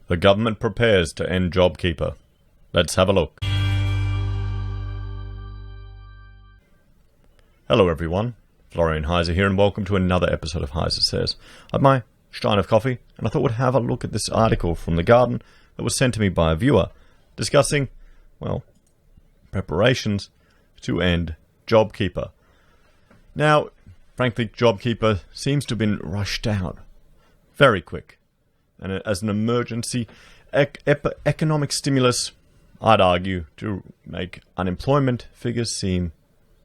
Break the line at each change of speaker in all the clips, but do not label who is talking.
The government prepares to end Jobkeeper. Let's have a look. Hello everyone, Florian.heise here, and welcome to another episode of HeiseSays. I had my stein of coffee, and I thought we'd have a look at this article from The Guardian that was sent to me by a viewer, discussing, well, preparations to end Jobkeeper. Now, frankly, Jobkeeper seems to have been rushed out very quick. And as an emergency economic stimulus, I'd argue, to make unemployment figures seem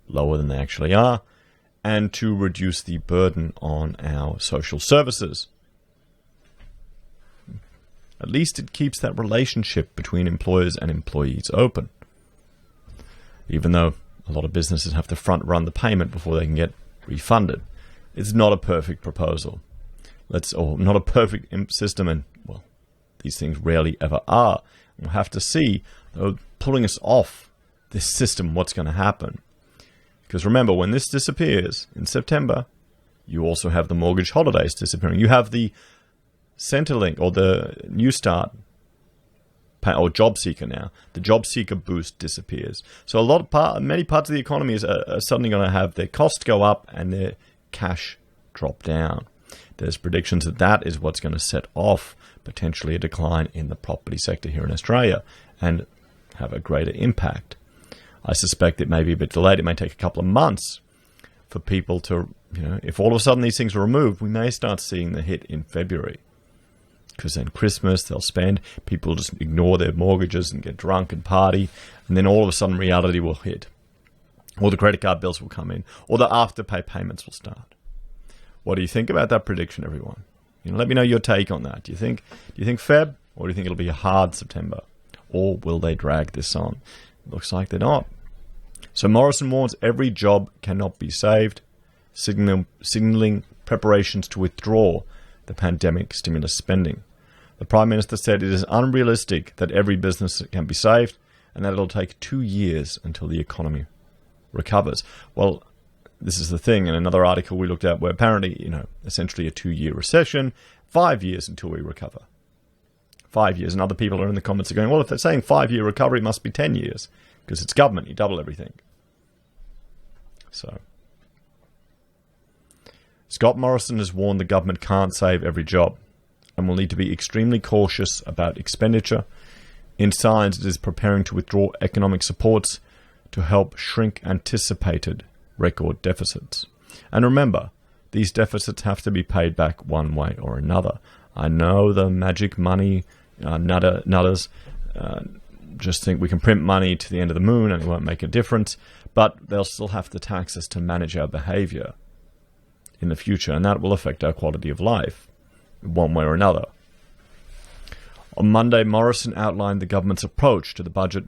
lower than they actually are, and to reduce the burden on our social services. At least it keeps that relationship between employers and employees open. Even though a lot of businesses have to front run the payment before they can get refunded. It's not a perfect proposal. Not a perfect system, and, well, these things rarely ever are. We'll have to see, though, pulling us off this system, what's going to happen. Because remember, when this disappears in September, you also have the mortgage holidays disappearing. You have the Centrelink, or the New Start, or Job Seeker now. The Job Seeker boost disappears. So many parts of the economy are suddenly going to have their costs go up and their cash drop down. There's predictions that is what's going to set off potentially a decline in the property sector here in Australia and have a greater impact. I suspect it may be a bit delayed. It may take a couple of months for people to, if all of a sudden these things are removed, we may start seeing the hit in February. Because then Christmas, they'll spend, people just ignore their mortgages and get drunk and party, and then all of a sudden reality will hit. Or the credit card bills will come in, or the afterpay payments will start. What do you think about that prediction, everyone? Let me know your take on that. Do you think Feb, or do you think it'll be a hard September? Or will they drag this on? It looks like they're not. So Morrison warns every job cannot be saved, signaling preparations to withdraw the pandemic stimulus spending. The Prime Minister said it is unrealistic that every business can be saved and that it'll take 2 years until the economy recovers. Well, this is the thing. In another article we looked at, where apparently, essentially a 2-year recession, 5 years until we recover. 5 years. And other people are in the comments are going, well, if they're saying 5-year recovery, it must be 10 years because it's government. You double everything. So Scott Morrison has warned the government can't save every job and will need to be extremely cautious about expenditure. In signs, it is preparing to withdraw economic supports to help shrink anticipated record deficits. And remember, these deficits have to be paid back one way or another. I know the magic money nutters just think we can print money to the end of the moon and it won't make a difference, but they'll still have to tax us to manage our behavior in the future, and that will affect our quality of life one way or another. On Monday, Morrison outlined the government's approach to the budget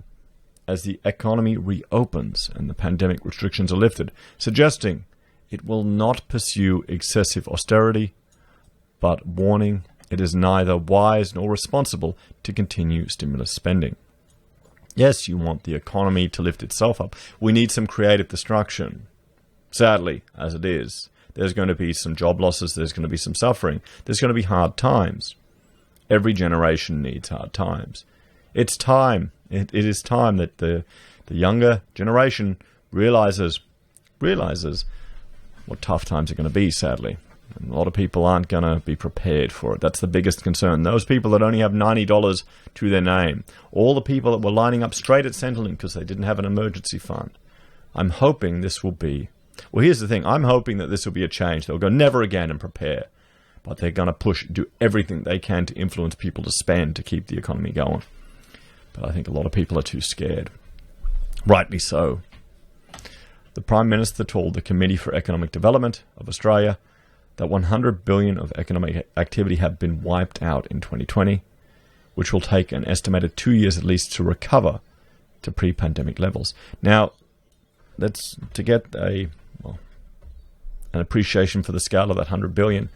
as the economy reopens and the pandemic restrictions are lifted, suggesting it will not pursue excessive austerity, but warning it is neither wise nor responsible to continue stimulus spending. Yes, you want the economy to lift itself up. We need some creative destruction. Sadly, as it is, there's going to be some job losses, there's going to be some suffering, there's going to be hard times. Every generation needs hard times. It's time. It is time that the younger generation realizes what tough times are going to be, sadly. And a lot of people aren't going to be prepared for it. That's the biggest concern. Those people that only have $90 to their name. All the people that were lining up straight at Centrelink because they didn't have an emergency fund. I'm hoping this will be... Well, here's the thing. I'm hoping that this will be a change. They'll go never again and prepare. But they're going to do everything they can to influence people to spend to keep the economy going. But I think a lot of people are too scared. Rightly so. The Prime Minister told the Committee for Economic Development of Australia that $100 billion of economic activity have been wiped out in 2020, which will take an estimated 2 years at least to recover to pre-pandemic levels. Now, to get an appreciation for the scale of that $100 billion,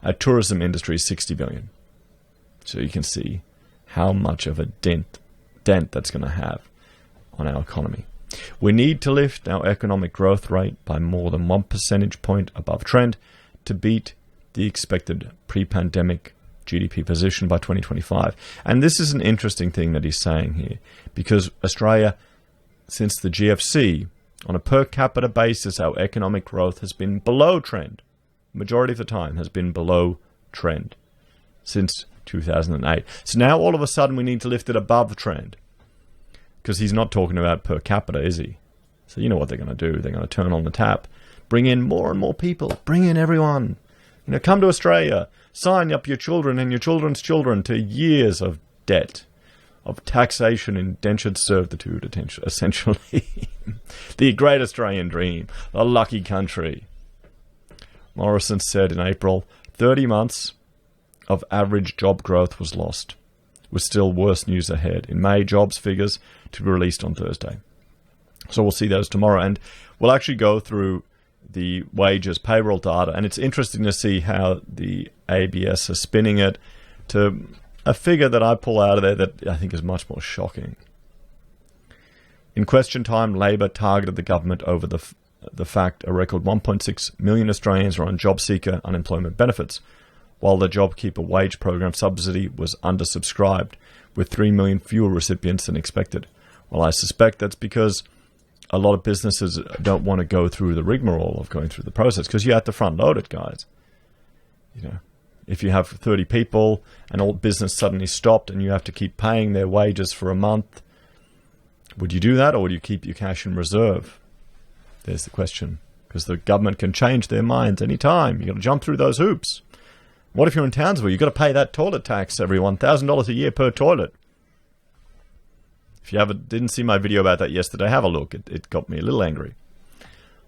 our tourism industry is $60 billion. So you can see how much of a dent that's going to have on our economy. We need to lift our economic growth rate by more than 1 percentage point above trend to beat the expected pre-pandemic GDP position by 2025. And this is an interesting thing that he's saying here, because Australia, since the GFC, on a per capita basis, our economic growth has been below trend. Majority of the time has been below trend since 2008. So now all of a sudden we need to lift it above trend, because he's not talking about per capita, is he? So you know what they're going to do. They're going to turn on the tap, bring in more and more people, bring in everyone. Come to Australia, sign up your children and your children's children to years of debt, of taxation, indentured servitude, essentially. The great Australian dream, the lucky country. Morrison said in April, 30 months of average job growth was lost, with still worse news ahead. In May, jobs figures to be released on Thursday. So we'll see those tomorrow, and we'll actually go through the wages payroll data, and it's interesting to see how the ABS are spinning it to a figure that I pull out of there that I think is much more shocking. In question time, Labor targeted the government over the fact a record 1.6 million Australians are on job seeker unemployment benefits, while the Jobkeeper wage program subsidy was undersubscribed, with 3 million fewer recipients than expected. Well, I suspect that's because a lot of businesses don't want to go through the rigmarole of going through the process, because you have to front load it, guys. If you have 30 people and all business suddenly stopped and you have to keep paying their wages for a month, would you do that, or would you keep your cash in reserve? There's the question, because the government can change their minds anytime. You've got to jump through those hoops. What if you're in Townsville? You've got to pay that toilet tax every $1,000 a year per toilet. If you didn't see my video about that yesterday, have a look. It got me a little angry.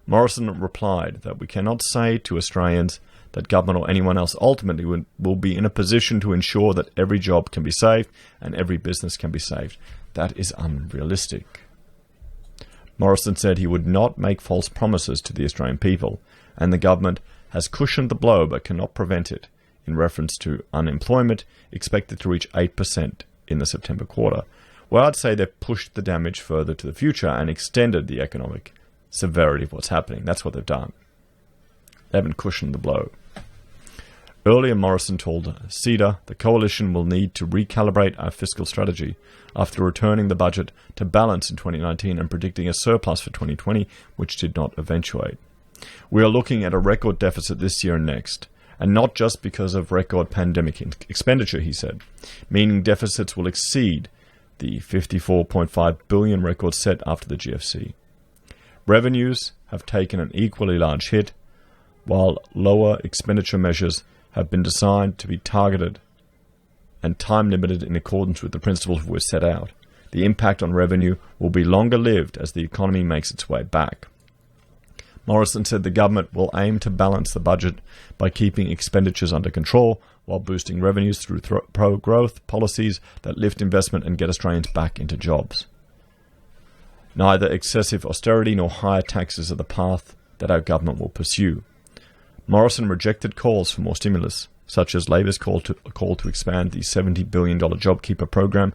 Morrison replied that we cannot say to Australians that government or anyone else ultimately will be in a position to ensure that every job can be saved and every business can be saved. That is unrealistic. Morrison said he would not make false promises to the Australian people, and the government has cushioned the blow but cannot prevent it, in reference to unemployment expected to reach 8% in the September quarter. Well, I'd say they've pushed the damage further to the future and extended the economic severity of what's happening. That's what they've done. They haven't cushioned the blow. Earlier, Morrison told CEDA the coalition will need to recalibrate our fiscal strategy after returning the budget to balance in 2019 and predicting a surplus for 2020, which did not eventuate. We are looking at a record deficit this year and next, and not just because of record pandemic expenditure, he said, meaning deficits will exceed the $54.5 billion record set after the GFC. Revenues have taken an equally large hit, while lower expenditure measures have been designed to be targeted and time-limited in accordance with the principles we set out. The impact on revenue will be longer-lived as the economy makes its way back. Morrison said the government will aim to balance the budget by keeping expenditures under control while boosting revenues through pro-growth policies that lift investment and get Australians back into jobs. Neither excessive austerity nor higher taxes are the path that our government will pursue. Morrison rejected calls for more stimulus, such as Labor's call to expand the $70 billion Jobkeeper program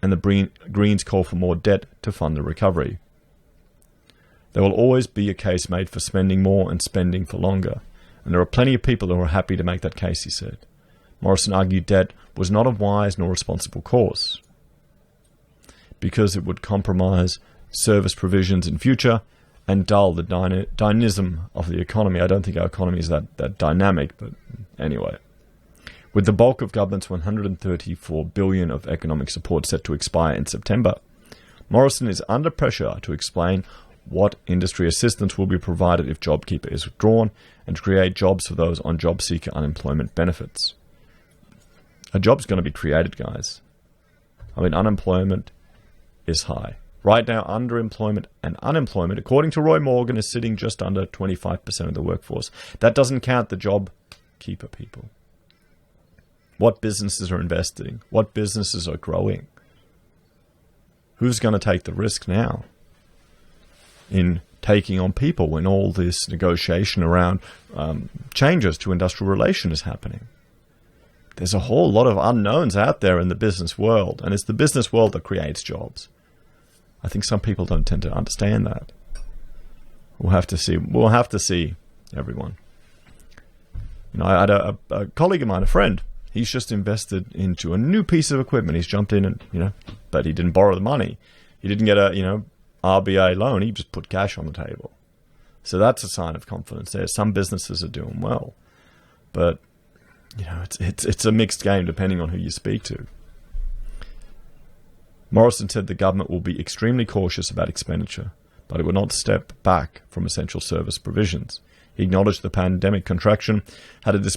and the Greens' call for more debt to fund the recovery. There will always be a case made for spending more and spending for longer, and there are plenty of people who are happy to make that case, he said. Morrison argued debt was not a wise nor responsible course, because it would compromise service provisions in future and dull the dynamism of the economy. I don't think our economy is that dynamic, but anyway. With the bulk of government's $134 billion of economic support set to expire in September, Morrison is under pressure to explain what industry assistance will be provided if Jobkeeper is withdrawn and to create jobs for those on job seeker unemployment benefits. A job's going to be created, guys. I mean, unemployment is high. Right now, underemployment and unemployment, according to Roy Morgan, is sitting just under 25% of the workforce. That doesn't count the Jobkeeper people. What businesses are investing? What businesses are growing? Who's going to take the risk now in taking on people when all this negotiation around changes to industrial relation is happening? There's a whole lot of unknowns out there in the business world, and it's the business world that creates jobs. I think some people don't tend to understand that. We'll have to see. We'll have to see, everyone. I had a colleague of mine, a friend, He's just invested into a new piece of equipment. He's jumped in and, but he didn't borrow the money. He didn't get a, RBA loan. He just put cash on the table. So that's a sign of confidence there. Some businesses are doing well. But, it's a mixed game depending on who you speak to. Morrison said the government will be extremely cautious about expenditure, but it will not step back from essential service provisions. He acknowledged the pandemic contraction had a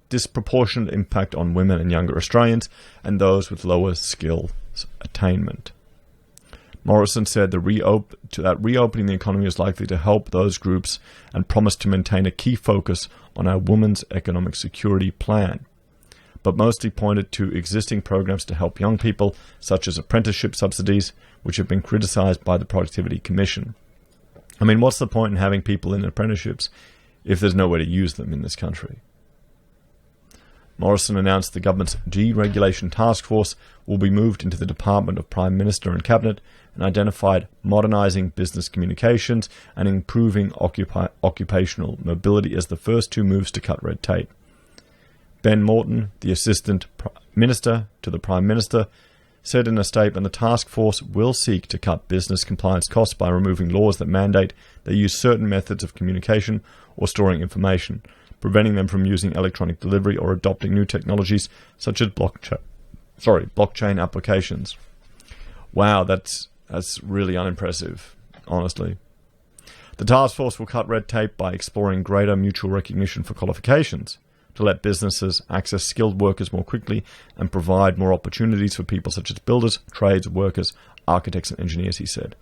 disproportionate impact on women and younger Australians and those with lower skill attainment. Morrison said that reopening the economy is likely to help those groups and promised to maintain a key focus on our Women's Economic Security Plan, but mostly pointed to existing programs to help young people, such as apprenticeship subsidies, which have been criticised by the Productivity Commission. I mean, what's the point in having people in apprenticeships if there's nowhere to use them in this country? Morrison announced the government's deregulation task force will be moved into the Department of Prime Minister and Cabinet and identified modernising business communications and improving occupational mobility as the first two moves to cut red tape. Ben Morton, the Assistant Minister to the Prime Minister, said in a statement the task force will seek to cut business compliance costs by removing laws that mandate they use certain methods of communication or storing information, preventing them from using electronic delivery or adopting new technologies such as blockchain applications. Wow, that's really unimpressive, honestly. The task force will cut red tape by exploring greater mutual recognition for qualifications, to let businesses access skilled workers more quickly and provide more opportunities for people such as builders, trades, workers, architects and engineers, he said.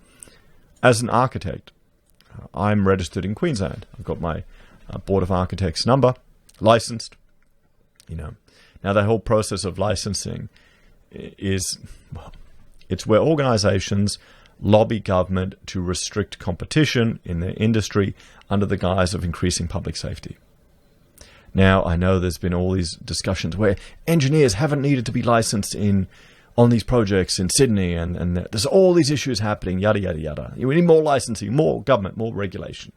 As an architect, I'm registered in Queensland. I've got my Board of Architects number, licensed. Now the whole process of licensing is, it's where organizations lobby government to restrict competition in their industry under the guise of increasing public safety. Now, I know there's been all these discussions where engineers haven't needed to be licensed on these projects in Sydney, and there's all these issues happening, yada, yada, yada. We need more licensing, more government, more regulation.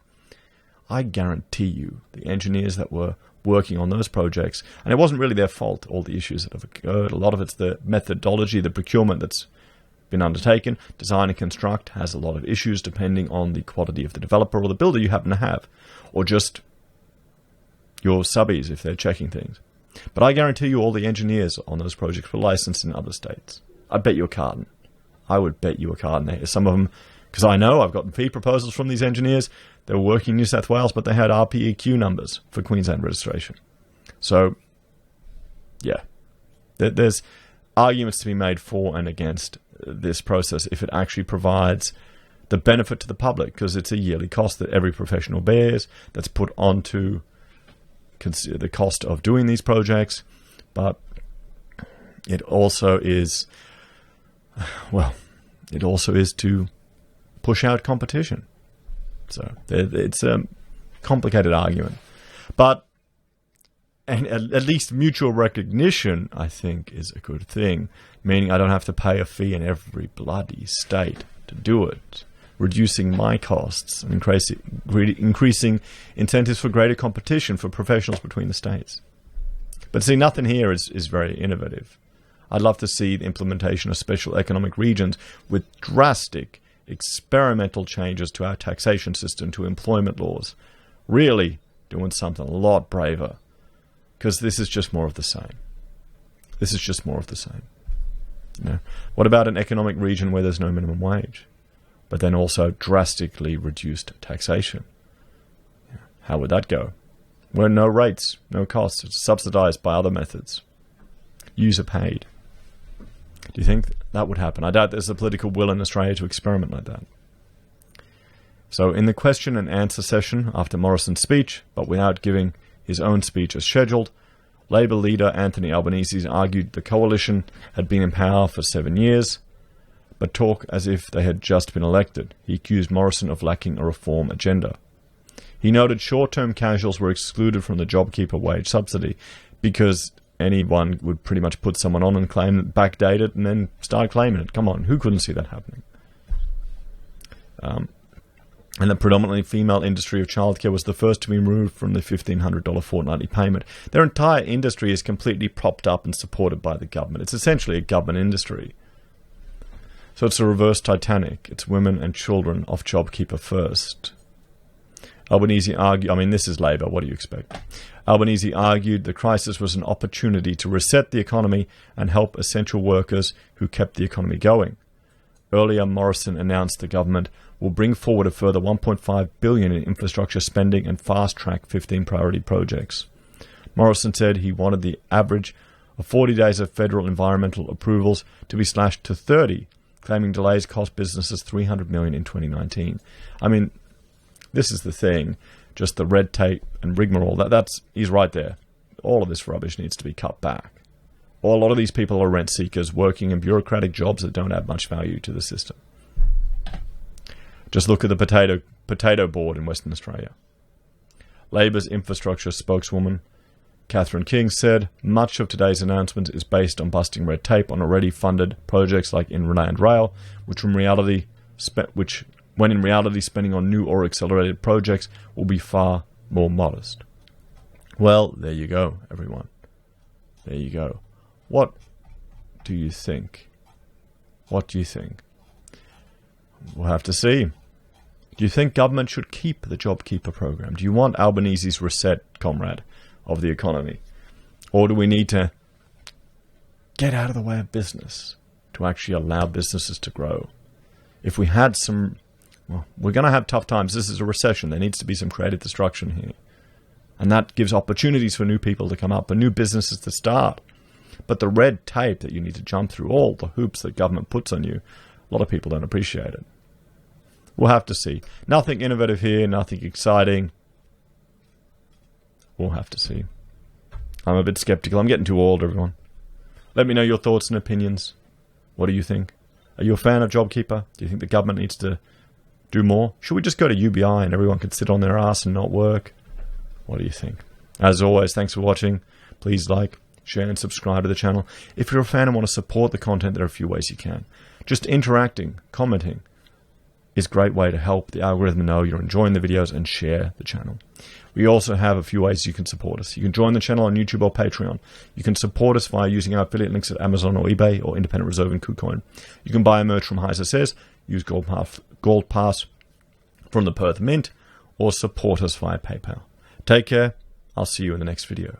I guarantee you the engineers that were working on those projects, and it wasn't really their fault, all the issues that have occurred. A lot of it's the methodology, the procurement that's been undertaken. Design and construct has a lot of issues depending on the quality of the developer or the builder you happen to have, or just your subbies if they're checking things. But I guarantee you all the engineers on those projects were licensed in other states. I'd bet you a carton. I would bet you a carton. Some of them, because I know I've gotten fee proposals from these engineers. They were working in New South Wales, but they had RPEQ numbers for Queensland registration. So, yeah, there's arguments to be made for and against this process if it actually provides the benefit to the public, because it's a yearly cost that every professional bears that's put onto the cost of doing these projects, but it also is, to push out competition. So it's a complicated argument, but at least mutual recognition, I think, is a good thing, meaning I don't have to pay a fee in every bloody state to do it, reducing my costs and increasing incentives for greater competition for professionals between the states. But see, nothing here is very innovative. I'd love to see the implementation of special economic regions with drastic experimental changes to our taxation system, to employment laws, really doing something a lot braver, because this is just more of the same. This is just more of the same. What about an economic region where there's no minimum wage, but then also drastically reduced taxation? How would that go? Where no rates, no costs, it's subsidized by other methods, user paid. Do you think that would happen? I doubt there's a political will in Australia to experiment like that. So in the question and answer session after Morrison's speech, but without giving his own speech as scheduled, Labour leader Anthony Albanese argued the coalition had been in power for 7 years, but talk as if they had just been elected. He accused Morrison of lacking a reform agenda. He noted short-term casuals were excluded from the Jobkeeper wage subsidy because anyone would pretty much put someone on and claim it, backdate it, and then start claiming it. Come on, who couldn't see that happening? And the predominantly female industry of childcare was the first to be removed from the $1,500 fortnightly payment. Their entire industry is completely propped up and supported by the government. It's essentially a government industry. So it's a reverse Titanic. It's women and children off Jobkeeper first. Albanese argued, this is Labour, what do you expect? Albanese argued the crisis was an opportunity to reset the economy and help essential workers who kept the economy going. Earlier, Morrison announced the government will bring forward a further $1.5 billion in infrastructure spending and fast-track 15 priority projects. Morrison said he wanted the average of 40 days of federal environmental approvals to be slashed to 30, claiming delays cost businesses $300 million in 2019. This is the thing, just the red tape and rigmarole. He's right there. All of this rubbish needs to be cut back. Or a lot of these people are rent seekers working in bureaucratic jobs that don't add much value to the system. Just look at the potato board in Western Australia. Labor's infrastructure spokeswoman, Catherine King, said much of today's announcement is based on busting red tape on already funded projects like Inland Rail, when in reality spending on new or accelerated projects will be far more modest. Well, there you go, everyone. There you go. What do you think? What do you think? We'll have to see. Do you think government should keep the Jobkeeper program? Do you want Albanese's reset, comrade, of the economy? Or do we need to get out of the way of business to actually allow businesses to grow? If we had we're going to have tough times. This is a recession. There needs to be some creative destruction here. And that gives opportunities for new people to come up and new businesses to start. But the red tape that you need to jump through, all the hoops that government puts on you, a lot of people don't appreciate it. We'll have to see. Nothing innovative here, nothing exciting. We'll have to see. I'm a bit skeptical. I'm getting too old, everyone. Let me know your thoughts and opinions. What do you think? Are you a fan of Jobkeeper? Do you think the government needs to do more? Should we just go to UBI and everyone can sit on their ass and not work? What do you think? As always, thanks for watching. Please like, share and subscribe to the channel. If you're a fan and want to support the content, there are a few ways you can. Just interacting, commenting is a great way to help the algorithm know you're enjoying the videos and share the channel. We also have a few ways you can support us. You can join the channel on YouTube or Patreon. You can support us via using our affiliate links at Amazon or eBay or Independent Reserve and Kucoin. You can buy a merch from HeiseSays, use Gold Pass from the Perth Mint, or support us via PayPal. Take care. I'll see you in the next video.